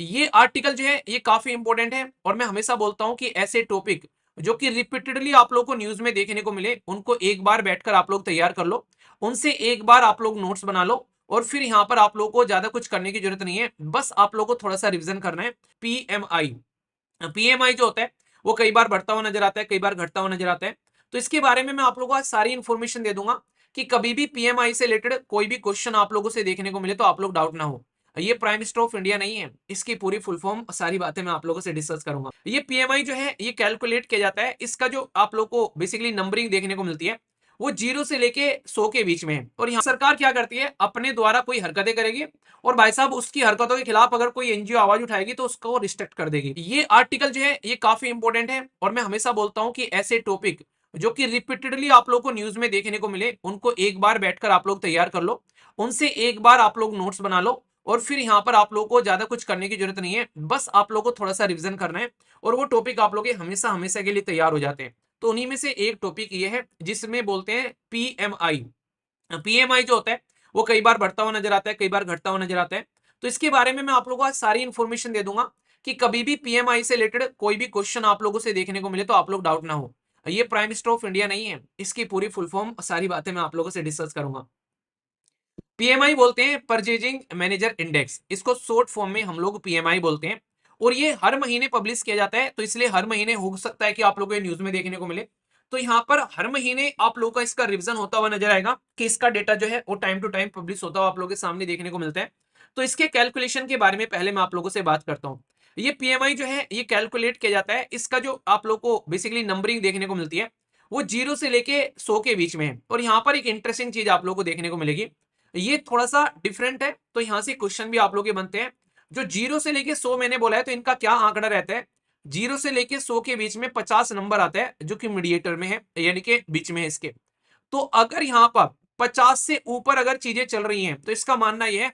ये आर्टिकल जो है ये काफी इंपॉर्टेंट है और मैं हमेशा बोलता हूं कि ऐसे टॉपिक जो कि रिपीटेडली आप लोग को न्यूज में देखने को मिले उनको एक बार बैठकर आप लोग तैयार कर लो, उनसे एक बार आप लोग नोट्स बना लो और फिर यहाँ पर आप लोग को ज्यादा कुछ करने की जरूरत नहीं है, बस आप लोग को थोड़ा सा रिवीजन करना है। पीएमआई, पीएमआई जो होता है वो कई बार बढ़ता हुआ नजर आता है, कई बार घटता हुआ नजर आता है। तो इसके बारे में मैं आप लोगों को आज सारी इंफॉर्मेशन दे दूंगा कि कभी भी पीएमआई से रिलेटेड कोई भी क्वेश्चन आप लोगों से देखने को मिले तो आप लोग डाउट ना हो। ये प्राइम मिनिस्टर ऑफ इंडिया नहीं है, इसकी पूरी फुल फॉर्म सारी बातें मैं आप लोगों से डिस्कस करूंगा। ये पीएमआई जो है ये कैलकुलेट किया जाता है, इसका जो आप लोग को बेसिकली नंबरिंग देखने को मिलती है वो 0 से लेके 100 के बीच में है। और यहाँ सरकार क्या करती है, अपने द्वारा कोई हरकतें करेगी और भाई साहब उसकी हरकतों के खिलाफ अगर कोई एनजीओ आवाज उठाएगी तो उसको रिस्ट्रिक्ट कर देगी। ये आर्टिकल जो है ये काफी इंपॉर्टेंट है और मैं हमेशा बोलता हूं कि ऐसे टॉपिक जो कि रिपीटेडली आप लोग को न्यूज में देखने को मिले उनको एक बार बैठकर आप लोग तैयार कर लो, उनसे एक बार आप लोग नोट्स बना लो और फिर यहाँ पर आप लोग को ज्यादा कुछ करने की जरूरत नहीं है, बस आप लोग को थोड़ा सा रिविजन करना है और वो टॉपिक आप लोग हमेशा हमेशा के लिए तैयार हो जाते हैं। तो उन्हीं में से एक टॉपिक ये है जिसमें बोलते हैं पीएमआई। पीएमआई जो होता है वो कई बार बढ़ता हुआ नजर आता है, कई बार घटता हुआ नजर आता है। तो इसके बारे में मैं आप लोगों को आज सारी इंफॉर्मेशन दे दूंगा कि कभी भी पीएमआई से रिलेटेड कोई भी क्वेश्चन आप लोगों से देखने को मिले तो आप लोग डाउट ना हो। ये प्राइम मिनिस्टर ऑफ इंडिया नहीं है, इसकी पूरी फुल फॉर्म सारी बातें मैं आप लोगों से डिस्कस करूंगा। पीएमआई बोलते हैं परचेजिंग मैनेजर इंडेक्स, इसको शॉर्ट फॉर्म में हम लोग पीएमआई बोलते हैं और ये हर महीने पब्लिश किया जाता है, तो इसलिए हर महीने हो सकता है कि आप लोगों को न्यूज में देखने को मिले। तो यहाँ पर हर महीने आप लोगों का इसका रिवीजन होता हुआ नजर आएगा कि इसका डेटा जो है वो टाइम टू टाइम पब्लिश होता हुआ आप लोगों के सामने देखने को मिलता है। तो इसके कैलकुलेशन के बारे में पहले मैं आप लोगों से बात करता हूँ। ये पीएमआई जो है ये कैलकुलेट किया जाता है, इसका जो आप लोग को बेसिकली नंबरिंग देखने को मिलती है वो 0 से लेके 100 के बीच में है। और यहाँ पर एक इंटरेस्टिंग चीज आप लोग को देखने को मिलेगी, ये थोड़ा सा डिफरेंट है, तो यहां से क्वेश्चन भी आप लोग के बनते हैं। जो 0 से लेके 100 मैंने बोला है तो इनका क्या आंकड़ा रहता है, 0 से लेके 100 के बीच में 50 नंबर आता है जो कि मीडिएटर में है, यानी कि बीच में है इसके। तो अगर यहाँ पर 50 से ऊपर अगर चीजें चल रही हैं तो इसका मानना यह है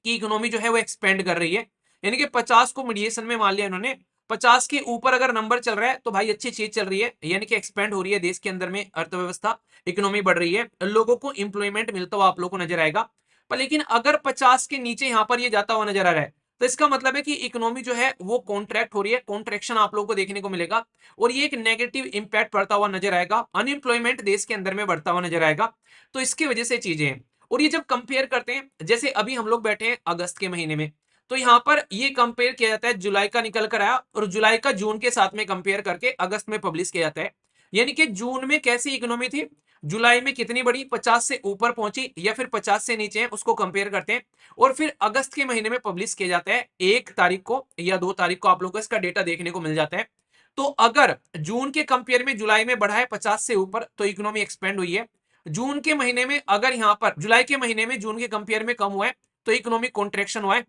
कि इकोनॉमी जो है वो एक्सपेंड कर रही है, यानी कि 50 को मीडिएशन में मान लिया इन्होंने। 50 के ऊपर अगर नंबर चल रहा है तो भाई अच्छी चीज चल रही है, यानी कि एक्सपेंड हो रही है देश के अंदर में अर्थव्यवस्था, इकोनॉमी बढ़ रही है, लोगों को इंप्लॉयमेंट मिलता हुआ आप लोगों को नजर आएगा। पर लेकिन अगर 50 के नीचे यहाँ पर ये जाता हुआ नजर आ रहा है तो इसका मतलब है कि इकोनॉमी जो है वो कॉन्ट्रैक्ट हो रही है, कॉन्ट्रैक्शन आप लोगों को देखने को मिलेगा और ये एक नेगेटिव इंपैक्ट पड़ता हुआ नजर आएगा, अनएम्प्लॉयमेंट देश के अंदर में बढ़ता हुआ नजर आएगा। तो इसकी वजह से चीजें हैं। और ये जब कंपेयर करते हैं, जैसे अभी हम लोग बैठे हैं अगस्त के महीने में, तो यहाँ पर ये कंपेयर किया जाता है, जुलाई का निकल कर आया और जुलाई का जून के साथ में कंपेयर करके अगस्त में पब्लिश किया जाता है। यानी कि जून में कैसी इकोनॉमी थी, जुलाई में कितनी बड़ी, 50 से ऊपर पहुंची या फिर 50 से नीचे है, उसको कंपेयर करते हैं और फिर अगस्त के महीने में पब्लिश किया जाता है 1 तारीख को या 2 तारीख को आप लोगों को इसका डेटा देखने को मिल जाता है। तो अगर जून के कंपेयर में जुलाई में बढ़ा है 50 से ऊपर तो इकोनॉमी एक्सपेंड हुई है। जून के महीने में अगर यहाँ पर जुलाई के महीने में जून के कंपेयर में कम हुआ है तो इकोनॉमिक कॉन्ट्रेक्शन हुआ है।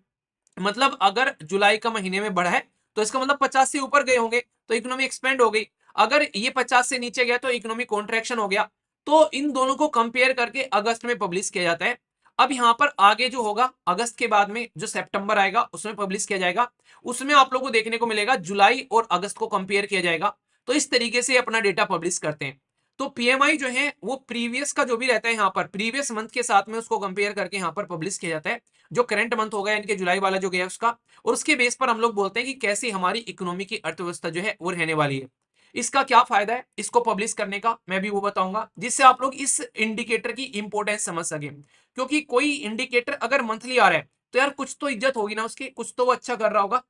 मतलब अगर जुलाई का महीने में बढ़ा है तो इसका मतलब 50 से ऊपर गए होंगे तो इकोनॉमी एक्सपेंड हो गई, अगर ये 50 से नीचे गया तो इकोनॉमिक कॉन्ट्रेक्शन हो गया। तो इन दोनों को कंपेयर करके अगस्त में पब्लिश किया जाता है। अब यहाँ पर आगे जो होगा अगस्त के बाद में जो सितंबर आएगा उसमें पब्लिश किया जाएगा, उसमें आप लोगों को देखने को मिलेगा जुलाई और अगस्त को कंपेयर किया जाएगा। तो इस तरीके से अपना डेटा पब्लिश करते हैं। तो पीएमआई जो है वो प्रीवियस का जो भी रहता है यहाँ पर प्रीवियस मंथ के साथ में उसको कंपेयर करके यहाँ पर पब्लिश किया जाता है, जो करंट मंथ होगा यानी कि जुलाई वाला जो गया उसका, और उसके बेस पर हम लोग बोलते हैं कि कैसी हमारी इकोनॉमी की अर्थव्यवस्था जो है वो रहने वाली है। इसका क्या फायदा है इसको पब्लिश करने का मैं भी वो बताऊंगा, जिससे आप लोग इस इंडिकेटर की इंपॉर्टेंस समझ सके। क्योंकि कोई इंडिकेटर अगर मंथली आ रहा है तो यार कुछ तो इज्जत होगी ना उसकी, कुछ तो वो अच्छा कर रहा होगा,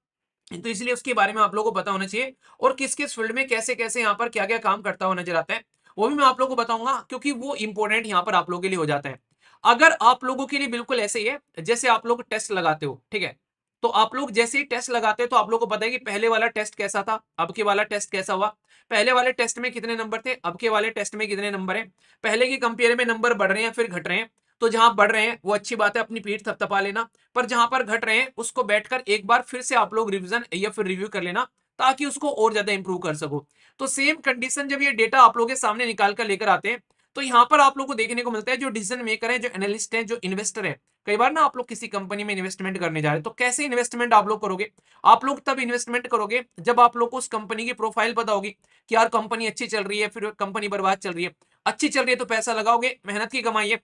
तो इसलिए उसके बारे में आप लोगों को पता होना चाहिए और किस किस फील्ड में कैसे कैसे यहाँ पर क्या क्या काम करता हुआ नजर आता है वो भी मैं आप लोगों को बताऊंगा, क्योंकि वो इंपॉर्टेंट यहाँ पर आप लोगों के लिए हो जाता है। अगर आप लोगों के लिए बिल्कुल ऐसे ही है जैसे आप लोग टेस्ट लगाते हो, ठीक है, तो आप लोग जैसे ही टेस्ट लगाते हो तो आप लोगों को पता है कि पहले वाला टेस्ट कैसा था, अब के वाला टेस्ट कैसा हुआ, पहले वाले टेस्ट में कितने नंबर थे, अब के वाले टेस्ट में कितने नंबर हैं, पहले के कंपेयर में नंबर बढ़ रहे हैं फिर घट रहे हैं। तो जहां बढ़ रहे हैं वो अच्छी बात है, अपनी पीठ थपथपा लेना, पर जहां पर घट रहे हैं उसको बैठकर एक बार फिर से आप लोग रिवीजन या फिर रिव्यू कर लेना ताकि उसको और ज्यादा इंप्रूव कर सको। तो सेम कंडीशन जब ये डेटा आप लोगों के सामने निकाल कर लेकर आते हैं तो यहाँ पर आप लोग को देखने को मिलता है जो डिसीजन मेकर है, जो एनालिस्ट है, जो इन्वेस्टर है। कई बार ना आप लोग किसी कंपनी में इन्वेस्टमेंट करने जा रहे हैं तो कैसे इन्वेस्टमेंट आप लोग करोगे, आप लोग तब इन्वेस्टमेंट करोगे जब आप लोग को उस कंपनी की प्रोफाइल पता होगी कि यार कंपनी अच्छी चल रही है फिर कंपनी बर्बाद चल रही है। अच्छी चल रही है तो पैसा लगाओगे, मेहनत की कमाई है,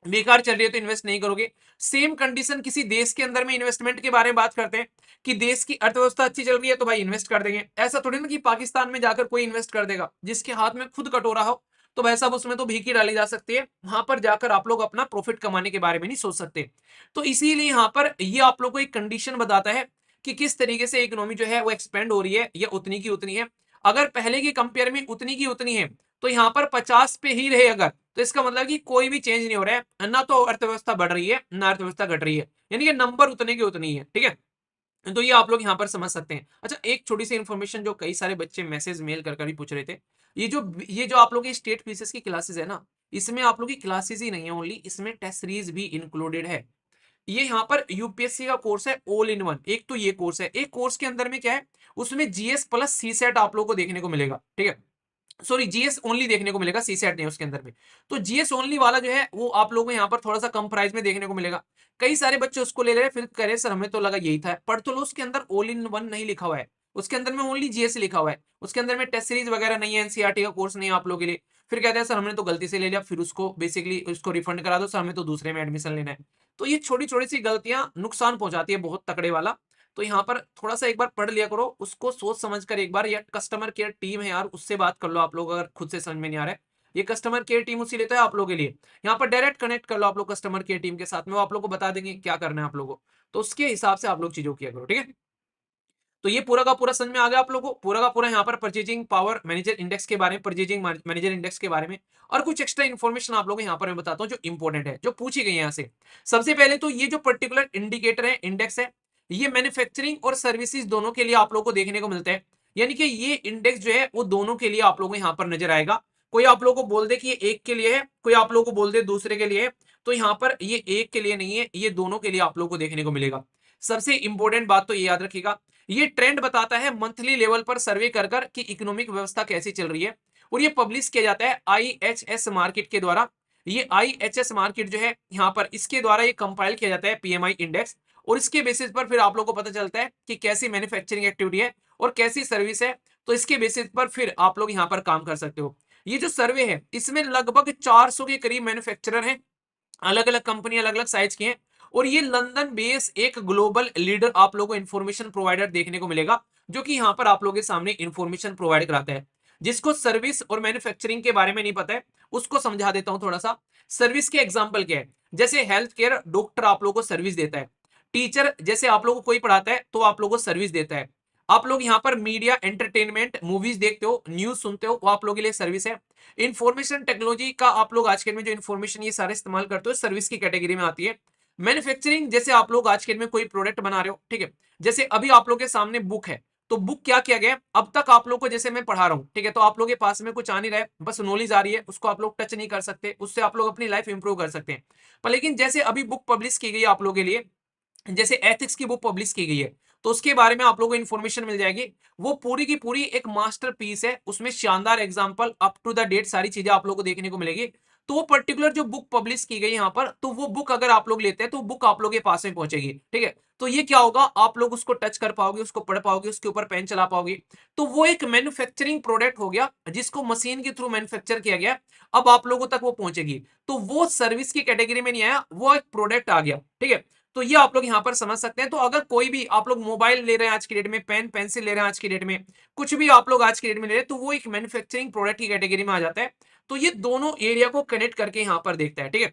बेकार चल रही है तो इन्वेस्ट नहीं करोगे। सेम कंडीशन किसी देश के अंदर में इन्वेस्टमेंट के बारे में बात करते हैं कि देश की अर्थव्यवस्था अच्छी चल रही है तो भाई इन्वेस्ट कर देंगे। ऐसा थोड़ी ना कि पाकिस्तान में जाकर कोई इन्वेस्ट कर देगा, जिसके हाथ में खुद कटोरा हो तो भाई साहब उसमें तो भीख ही डाली जा सकती है, वहां पर जाकर आप लोग अपना प्रॉफिट कमाने के बारे में नहीं सोच सकते। तो इसीलिए यहाँ पर ये आप लोग को एक कंडीशन बताता है कि किस तरीके से इकोनॉमी जो है वो एक्सपेंड हो रही है या उतनी की उतनी है। अगर पहले की कंपेयर में उतनी की उतनी है तो यहाँ पर 50 पे ही रहे अगर, तो इसका मतलब कि कोई भी चेंज नहीं हो रहा है, ना तो अर्थव्यवस्था बढ़ रही है ना अर्थव्यवस्था घट रही है, यानी कि नंबर उतने के उतनी है। ठीक है, तो ये आप लोग यहाँ पर समझ सकते हैं। अच्छा, एक छोटी सी इन्फॉर्मेशन जो कई सारे बच्चे मैसेज मेल कर भी पूछ रहे थे, ये जो आप लोग की स्टेट फीसेस की क्लासेस है ना, इसमें आप लोग की क्लासेस ही नहीं है ओनली, इसमें टेस्ट सीरीज भी इंक्लूडेड है। ये यहाँ पर यूपीएससी का कोर्स है ऑल इन वन। एक तो ये कोर्स है, एक कोर्स के अंदर में क्या है, उसमें जीएस प्लस सी सेट आप लोग को देखने को मिलेगा। ठीक है, सॉरी जीएस ओनली देखने को मिलेगा, सी सेट नहीं उसके अंदर में। तो जीएस ओनली वाला जो है वो आप लोगों को यहाँ पर थोड़ा सा कम प्राइस में देखने को मिलेगा। कई सारे बच्चे उसको ले रहे हैं, फिर कह रहे सर हमें तो लगा यही था, पढ़ तो लो, उसके अंदर ऑल इन वन नहीं लिखा हुआ है, उसके अंदर में ओनली जीएस लिखा हुआ है, उसके अंदर में टेस्ट सीरीज वगैरह नहीं है, एनसीईआरटी का कोर्स नहीं है आप लोगों के लिए। फिर कहते हैं सर हमने तो गलती से ले लिया, फिर उसको बेसिकली उसको रिफंड करा दो सर, हमें तो दूसरे में एडमिशन लेना है। तो ये छोटी छोटी सी गलतियां नुकसान पहुंचाती है बहुत तकड़े वाला। तो यहाँ पर थोड़ा सा एक बार पढ़ लिया करो, उसको सोच समझ कर एक बार, या कस्टमर केयर टीम है यार उससे बात कर लो आप लोग, अगर खुद से समझ में नहीं आ रहा है, ये कस्टमर केयर टीम उसी लेता है आप लोगों के लिए। यहाँ पर डायरेक्ट कनेक्ट कर लो आप लोग कस्टमर केयर टीम के साथ में, वो आप लोग को बता देंगे क्या करना है आप लोगों को, तो उसके हिसाब से आप लोग चीजों किया करो। ठीक है, तो ये पूरा का पूरा समझ में आ गया आप लोगों को, पूरा का पूरा यहाँ पर परचेजिंग पावर मैनेजर इंडेक्स के बारे में, परचेजिंग मैनेजर इंडेक्स के बारे में, और कुछ एक्स्ट्रा इन्फॉर्मेशन आप लोगों को यहाँ पर मैं बताता हूँ जो इंपॉर्टेंट है, जो पूछी गई है यहाँ से। सबसे पहले तो ये जो पर्टिकुलर इंडिकेटर है, इंडेक्स है, ये मैन्युफैक्चरिंग और सर्विसेज दोनों के लिए आप लोगों को देखने को मिलता है। यानी कि ये इंडेक्स जो है वो दोनों के लिए आप लोगों को यहाँ पर नजर आएगा। कोई आप लोगों को बोल दे कि ये एक के लिए है, कोई आप लोगों को बोल दे दूसरे के लिए है, तो यहाँ पर ये एक के लिए नहीं है, ये दोनों के लिए आप लोगों को देखने को मिलेगा। सबसे इंपॉर्टेंट बात तो ये याद रखिएगा, ये ट्रेंड बताता है मंथली लेवल पर सर्वे कर कर कि इकोनॉमिक व्यवस्था कैसी चल रही है, और ये पब्लिश किया जाता है आईएचएस मार्केट के द्वारा। ये आईएचएस मार्केट जो है यहाँ पर, इसके द्वारा ये कंपाइल किया जाता है पीएमआई इंडेक्स, और इसके बेसिस पर फिर आप लोगों को पता चलता है कि कैसी मैन्युफैक्चरिंग एक्टिविटी है और कैसी सर्विस है, तो इसके बेसिस पर फिर आप लोग यहाँ पर काम कर सकते हो। ये जो सर्वे है इसमें लगभग 400 के करीब मैन्युफैक्चरर हैं, अलग अलग कंपनी अलग अलग साइज की हैं, और ये लंदन बेस एक ग्लोबल लीडर आप लोगों को इन्फॉर्मेशन प्रोवाइडर देखने को मिलेगा, जो कि यहाँ पर आप लोगों के सामने इन्फॉर्मेशन प्रोवाइड कराता है। जिसको सर्विस और मैन्युफैक्चरिंग के बारे में नहीं पता है उसको समझा देता हूँ थोड़ा सा। सर्विस के एग्जाम्पल क्या है, जैसे हेल्थ केयर, डॉक्टर आप लोगों को सर्विस देता है। टेचर जैसे आप लोगों को कोई पढ़ाता है तो आप लोगों को सर्विस देता है। आप लोग यहाँ पर मीडिया एंटरटेनमेंट मूवीज देखते हो, न्यूज सुनते हो, वो आप लोगों के लिए सर्विस है। इंफॉर्मेशन टेक्नोलॉजी का आप लोग आज के में जो इन्फॉर्मेशन ये सारे इस्तेमाल करते हो सर्विस की कैटेगरी में आती है। मैन्युफैक्चरिंग जैसे आप लोग आज के में कोई प्रोडक्ट बना रहे हो, ठीक है, जैसे अभी आप लोग के सामने बुक है, तो बुक क्या किया गया है, अब तक आप लोग को जैसे मैं पढ़ा रहा हूँ, ठीक है, तो आप लोग के पास में कुछ आ नहीं रहा है, बस नॉलेज आ रही है, उसको आप लोग टच नहीं कर सकते, उससे आप लोग अपनी लाइफ इंप्रूव कर सकते हैं। पर लेकिन जैसे अभी बुक पब्लिश की गई है आप लोगों के लिए, जैसे एथिक्स की बुक पब्लिश की गई है, तो उसके बारे में आप लोगों को इन्फॉर्मेशन मिल जाएगी। वो पूरी की पूरी एक मास्टर पीस है, उसमें शानदार example up to the date सारी चीजें आप लोगों को देखने को मिलेगी। तो वो पर्टिकुलर जो बुक पब्लिश की गई यहाँ पर, तो वो बुक अगर आप लोग लेते हैं तो बुक आप लोग के पास में पहुंचेगी। ठीक है, तो ये क्या होगा, आप लोग उसको टच कर पाओगे, उसको पढ़ पाओगे, उसके ऊपर पेन चला पाओगे। तो वो एक मैन्युफैक्चरिंग प्रोडक्ट हो गया जिसको मशीन के थ्रू मैन्युफैक्चर किया गया, अब आप लोगों तक वो पहुंचेगी। तो वो सर्विस की कैटेगरी में नहीं आया, वो एक प्रोडक्ट आ गया। ठीक है, तो ये आप लोग यहाँ पर समझ सकते हैं। तो अगर कोई भी आप लोग मोबाइल ले रहे हैं आज की डेट में, पेन पेंसिल ले रहे हैं आज की डेट में, कुछ भी आप लोग आज की डेट में ले रहे हैं, तो वो एक मैन्युफैक्चरिंग प्रोडक्ट की कैटेगरी में आ जाता है। तो ये दोनों एरिया को कनेक्ट करके यहाँ पर देखता है। ठीक है,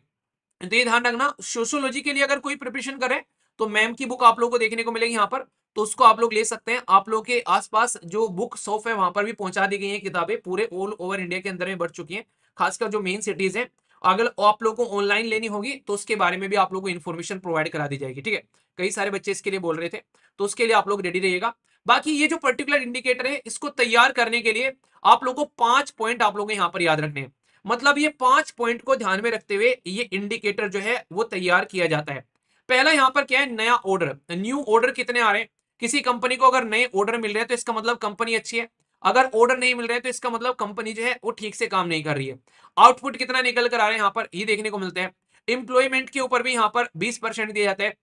तो ये ध्यान रखना, सोशियोलॉजी के लिए अगर कोई प्रिपरेशन करे तो मैम की बुक आप लोगों को देखने को मिलेगी यहाँ पर, तो उसको आप लोग ले सकते हैं। आप लोग के आसपास जो बुक शॉप है वहां पर भी पहुंचा दी गई है किताबें, पूरे ऑल ओवर इंडिया के अंदर में बढ़ चुकी हैं, खासकर जो मेन सिटीज हैं। अगर आप लोग को ऑनलाइन लेनी होगी तो उसके बारे में भी आप लोग को इन्फॉर्मेशन प्रोवाइड करा दी जाएगी। ठीक है, कई सारे बच्चे इसके लिए बोल रहे थे, तो उसके लिए आप लोग रेडी रहिएगा। बाकी ये जो पर्टिकुलर इंडिकेटर है इसको तैयार करने के लिए आप लोग को 5 पॉइंट आप लोग को यहाँ पर याद रखने हैं। मतलब ये 5 पॉइंट को ध्यान में रखते हुए ये इंडिकेटर जो है वो तैयार किया जाता है। पहला यहाँ पर क्या है, नया ऑर्डर, न्यू ऑर्डर कितने आ रहे हैं। किसी कंपनी को अगर नए ऑर्डर मिल रहे हैं तो इसका मतलब कंपनी अच्छी है। अगर ऑर्डर नहीं मिल रहे हैं तो इसका मतलब कंपनी जो है वो ठीक से काम नहीं कर रही है। आउटपुट कितना निकल कर आ रहा है यहाँ पर ये देखने को मिलता है। एम्प्लॉयमेंट के ऊपर भी यहाँ पर 20% दिया जाता है।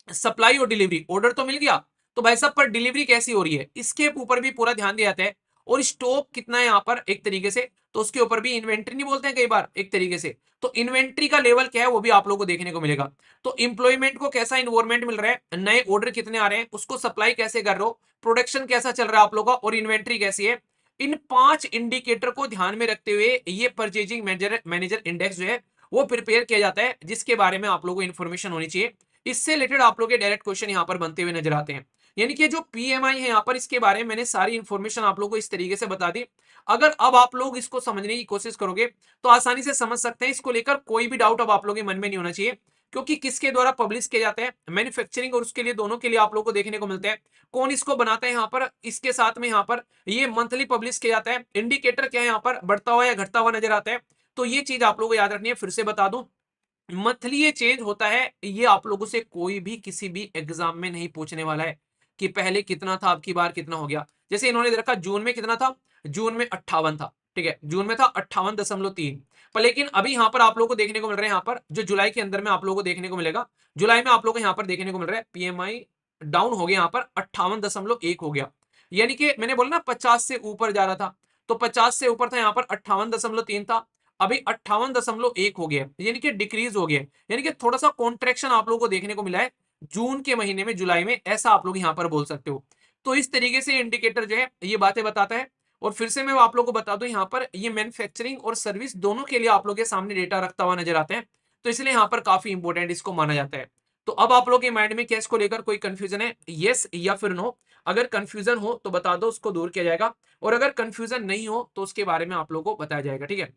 सप्लाई और डिलीवरी, ऑर्डर तो मिल गया, तो भाई साहब पर डिलीवरी कैसी हो रही है इसके ऊपर भी पूरा ध्यान दिया जाता है। और स्टॉक कितना है यहाँ पर एक तरीके से, तो उसके ऊपर भी इन्वेंट्री नहीं बोलते हैं कई बार एक तरीके से, तो इन्वेंट्री का लेवल क्या है वो भी आप लोगों को देखने को मिलेगा। तो इंप्लॉयमेंट को कैसा इन्वायरमेंट मिल रहा है, नए ऑर्डर कितने आ रहे हैं, उसको सप्लाई कैसे कर रहे हो, प्रोडक्शन कैसा चल रहा है आप लोगों का, और इन्वेंट्री कैसी है। इन 5 इंडिकेटर को ध्यान में रखते हुए ये परचेजिंग मैनेजर इंडेक्स जो है वो प्रिपेयर किया जाता है, जिसके बारे में आप लोगों को इन्फॉर्मेशन होनी चाहिए। इससे रिलेटेड आप लोग के डायरेक्ट क्वेश्चन यहाँ पर बनते हुए नजर आते हैं। यानी कि जो पीएमआई है यहाँ पर, इसके बारे में मैंने सारी इंफॉर्मेशन आप लोगों को इस तरीके से बता दी। अगर अब आप लोग इसको समझने की कोशिश करोगे तो आसानी से समझ सकते हैं। इसको लेकर कोई भी डाउट अब आप लोगों के मन में नहीं होना चाहिए, क्योंकि किसके द्वारा पब्लिश किया जाता है, मैन्युफैक्चरिंग और उसके लिए दोनों के लिए आप लोगों को देखने को मिलता है। कौन इसको बनाता है यहाँ पर, इसके साथ में यहाँ पर ये मंथली पब्लिश किया जाता है। इंडिकेटर क्या है यहाँ पर, बढ़ता हुआ या घटता हुआ नजर आता है। तो ये चीज आप लोगों को याद रखनी है। फिर से बता दूं, मंथली ये चेंज होता है। ये आप लोगों से कोई भी किसी भी एग्जाम में नहीं पूछने वाला है कि पहले कितना था, अब की बार कितना हो गया। जैसे इन्होंने दे रखा जून में कितना था, जून में 58 था, ठीक है, जून में था 58.3। पर लेकिन अभी यहाँ पर आप लोगों को देखने को मिल रहा है, यहाँ पर जो जुलाई के अंदर में आप लोगों को देखने को मिलेगा, जुलाई में आप लोगों को यहाँ पर देखने को मिल रहा है पीएमआई डाउन हो गया, यहाँ पर 58.1 हो गया। यानी कि मैंने बोला ना 50 से ऊपर जा रहा था, तो 50 से ऊपर था, यहाँ पर 58.3 था, अभी 58.1 हो गया, यानी कि डिक्रीज हो गया। यानी कि थोड़ा सा कॉन्ट्रेक्शन आप लोगों को देखने को मिला है जून के महीने में, जुलाई में, ऐसा आप लोग यहां पर बोल सकते हो। तो इस तरीके से इंडिकेटर जो है ये बातें बताता है। और फिर से मैं आप लोगों को बता दूं, यहाँ पर ये मैन्युफैक्चरिंग और सर्विस दोनों के लिए आप लोगों के सामने डेटा रखता हुआ नजर आता है, तो इसलिए यहाँ पर काफी इंपॉर्टेंट इसको माना जाता है। तो अब आप लोग के माइंड में क्या इसको लेकर कोई कंफ्यूजन है, यस या फिर नो? अगर कंफ्यूजन हो तो बता दो, उसको दूर किया जाएगा, और अगर कंफ्यूजन नहीं हो तो उसके बारे में आप लोगों को बताया जाएगा, ठीक है।